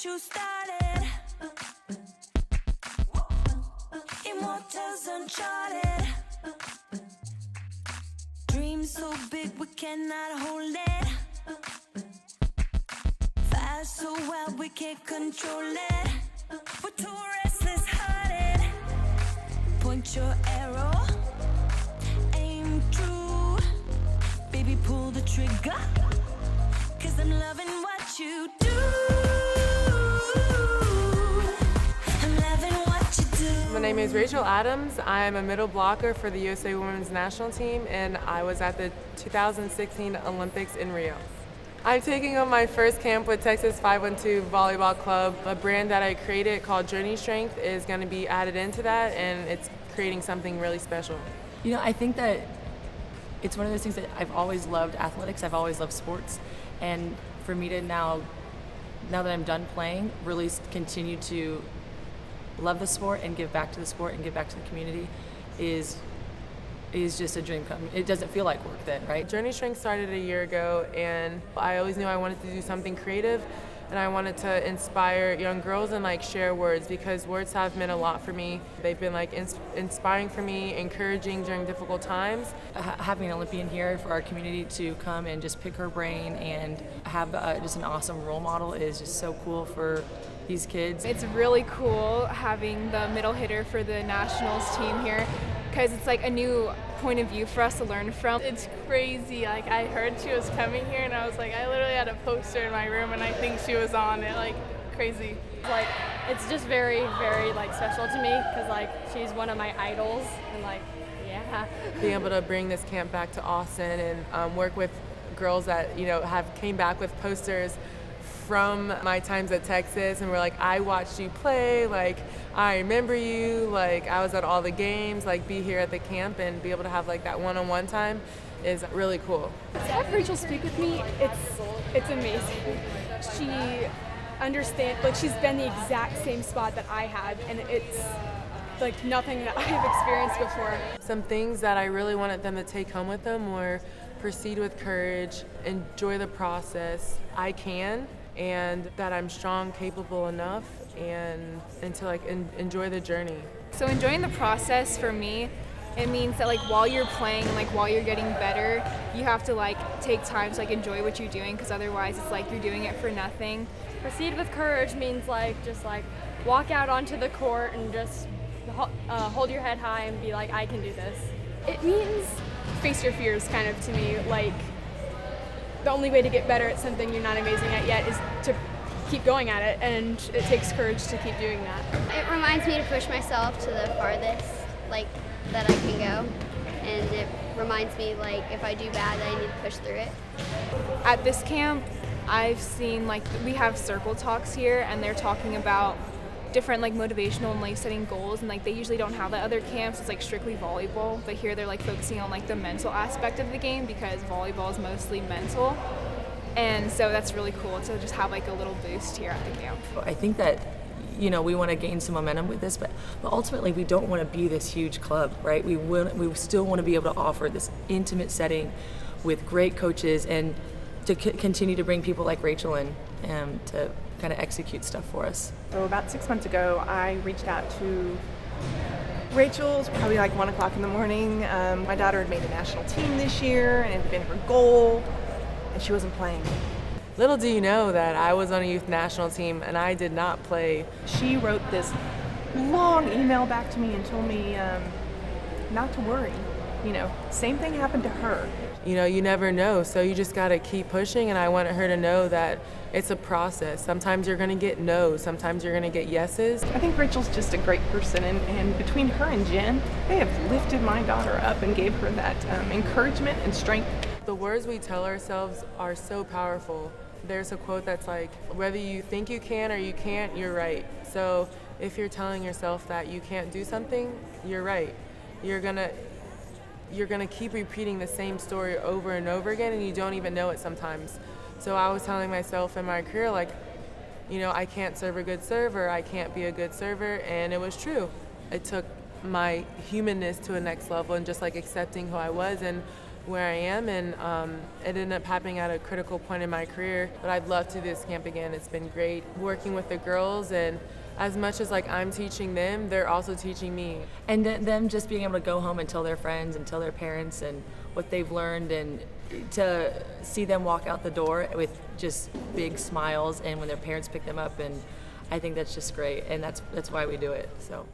what you started. Immortals uncharted. Dreams so big we cannot hold it. Fast so wild we can't control it. We're too restless hearted. Point your arrow, aim true. Baby, pull the trigger, 'cause I'm loving what you do. I'm loving what you do. My name is Rachel Adams. I'm a middle blocker for the USA Women's National Team, and I was at the 2016 Olympics in Rio. I'm taking on my first camp with Texas 512 Volleyball Club. A brand that I created called Journeystrength is going to be added into that, and it's creating something really special. You know, I think that it's one of those things that I've always loved athletics. I've always loved sports. And for me to now that I'm done playing, really continue to love the sport and give back to the sport and give back to the community is just a dream come. It doesn't feel like work then, right? Journeystrength started a year ago, and I always knew I wanted to do something creative, and I wanted to inspire young girls and share words, because words have meant a lot for me. They've been inspiring for me, encouraging during difficult times. Having an Olympian here for our community to come and just pick her brain and have just an awesome role model is just so cool for these kids. It's really cool having the middle hitter for the nationals team here, because it's a new point of view for us to learn from. It's crazy. I heard she was coming here, and I was I literally had a poster in my room, and I think she was on it. Crazy. It's just very, very special to me, because she's one of my idols, and yeah. Being able to bring this camp back to Austin and work with girls that have came back with posters from my times at Texas, and we're I watched you play, I remember you, I was at all the games, be here at the camp and be able to have that one-on-one time is really cool. To have Rachel speak with me, it's amazing. She understands, she's been the exact same spot that I have, and it's nothing that I've experienced before. Some things that I really wanted them to take home with them were proceed with courage, enjoy the process. I can, and that I'm strong, capable enough, and to enjoy the journey. So enjoying the process for me, it means that while you're playing and while you're getting better, you have to take time to enjoy what you're doing, because otherwise it's you're doing it for nothing. Proceed with courage means just walk out onto the court and just hold your head high and be I can do this. It means face your fears, kind of, to me. The only way to get better at something you're not amazing at yet is to keep going at it, and it takes courage to keep doing that. It reminds me to push myself to the farthest that I can go, and it reminds me if I do bad, I need to push through it. At this camp, I've seen we have circle talks here, and they're talking about different motivational and life-setting goals, and they usually don't have that at other camps. It's strictly volleyball, but here they're focusing on the mental aspect of the game, because volleyball is mostly mental, and so that's really cool to just have a little boost here at the camp. I think that we want to gain some momentum with this, but ultimately we don't want to be this huge club, right? We still want to be able to offer this intimate setting with great coaches, and to continue to bring people like Rachel in to kind of execute stuff for us. So about 6 months ago, I reached out to Rachel's probably 1 o'clock in the morning. My daughter had made the national team this year, and it had been her goal, and she wasn't playing. Little do you know that I was on a youth national team and I did not play. She wrote this long email back to me and told me not to worry. Same thing happened to her. You never know, so you just got to keep pushing, and I wanted her to know that it's a process. Sometimes you're going to get no's, sometimes you're going to get yeses. I think Rachel's just a great person, and between her and Jen, they have lifted my daughter up and gave her that encouragement and strength. The words we tell ourselves are so powerful. There's a quote that's whether you think you can or you can't, you're right. So if you're telling yourself that you can't do something, you're right. You're gonna keep repeating the same story over and over again, and you don't even know it sometimes. So I was telling myself in my career, I can't serve a good server, I can't be a good server, and it was true. It took my humanness to a next level, and just accepting who I was and where I am, and it ended up happening at a critical point in my career. But I'd love to do this camp again. It's been great working with the girls, and as much as like I'm teaching them, they're also teaching me. And them just being able to go home and tell their friends and tell their parents and what they've learned, and to see them walk out the door with just big smiles, and when their parents pick them up, and I think that's just great, and that's why we do it. So.